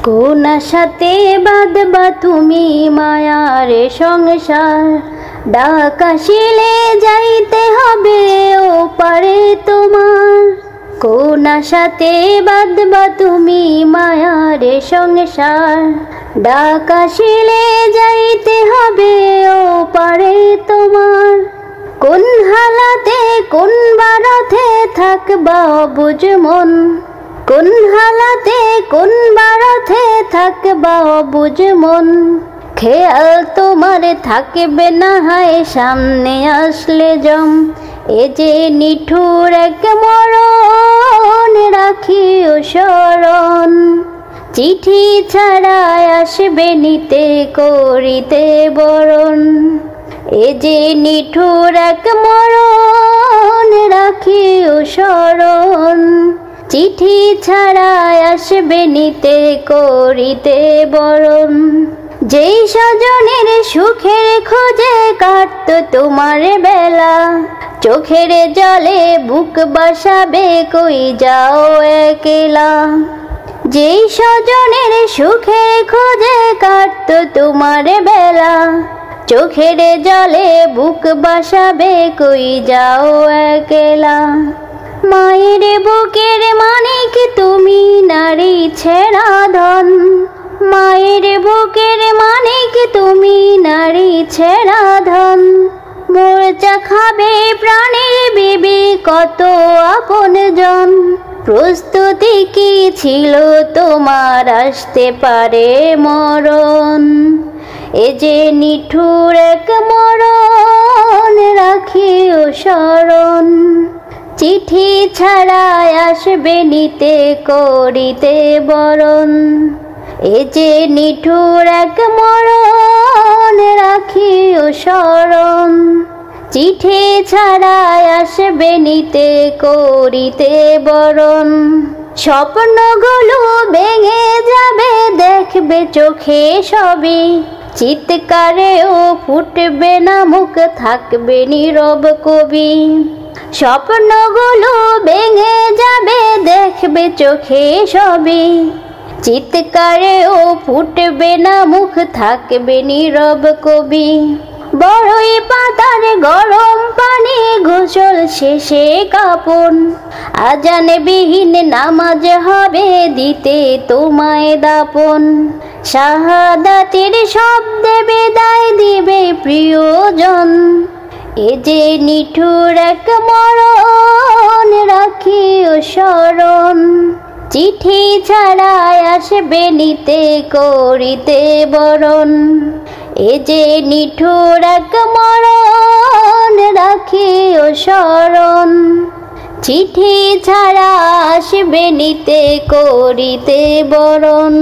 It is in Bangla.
কোন আশাতে বাঁধবা তুমি মায়ার সংসার, ডাক আসিলে যাইতে হবে ও পারে তোমার। কোন আশাতে বাঁধবা তুমি মায়ার সংসার, ডাক আসিলে যাইতে হবে ও পারে তোমার। কোন হালাতে কোন বারথে থাকবা অবুঝ মন, কোন হালাতে কোন বারথে থাকবা অবুঝ মন। খেয়াল তোমার থাকবে না হয় সামনে আসলে জম, এ যে নিঠুর এক মরণ রাখিও স্মরণ। চিঠি ছাড়া আসবে নিতে করিতে বরণ, এ যে নিঠুর এক মরণ রাখিও স্মরণ। চিঠি ছাড়া আসবে নিতে করিতে বরণ। যেই স্বজনের সুখের খোঁজে কাটত তোমার বেলা, চোখের জলে বুক বাসাবে কই যাও একলা। যেই স্বজনের সুখের খোঁজে কাটত তোমার বেলা, চোখের জলে বুক বাসাবে কই যাও একলা। মায়ের বুকের মানিক তুমি নারী ছেঁড়া ধন, মায়ের বুকের মানিক তুমি নারী ছেঁড়া ধন। মোর্চা খাবে প্রাণের বিবি কত আপন জন, প্রস্তুতি কি ছিল তোমার আসতে পারে মরণ। এ যে নিঠুর এক মরণ রাখিও স্মরণ। চিঠি ছাড়া আসবে নিতে করিতে বরণ, এ যে নিঠুর এক মরণ রাখিও স্মরণ। চিঠি ছাড়া আসবে নিতে করিতে বরণ। স্বপ্নগুলো ভেঙে যাবে দেখবে চোখে সবই, চিৎকারেও ফুটবে না মুখ থাকবে নীরব কবি। স্বপ্নগুলো ভেঙে যাবে দেখবে চোখে সবই, চিৎকারেও ফুটবে না মুখ থাকবে নীরব কবি। বড়ই পাতার গরম পানি গোসল শেষে কাপন, আজান বিহীন নামাজ হবে দিতে তোমায় দাপন। শাহাদাতের শব্দে বিদায় দিবে প্রিয়জন, এ যে নিঠুর এক মরণ রাখিও স্মরণ। চিঠি ছাড়া আসবে নিতে করিতে বরণ, এ যে নিঠুর এক মরণ রাখিও স্মরণ। চিঠি ছাড়া আসবে নিতে করিতে বরণ।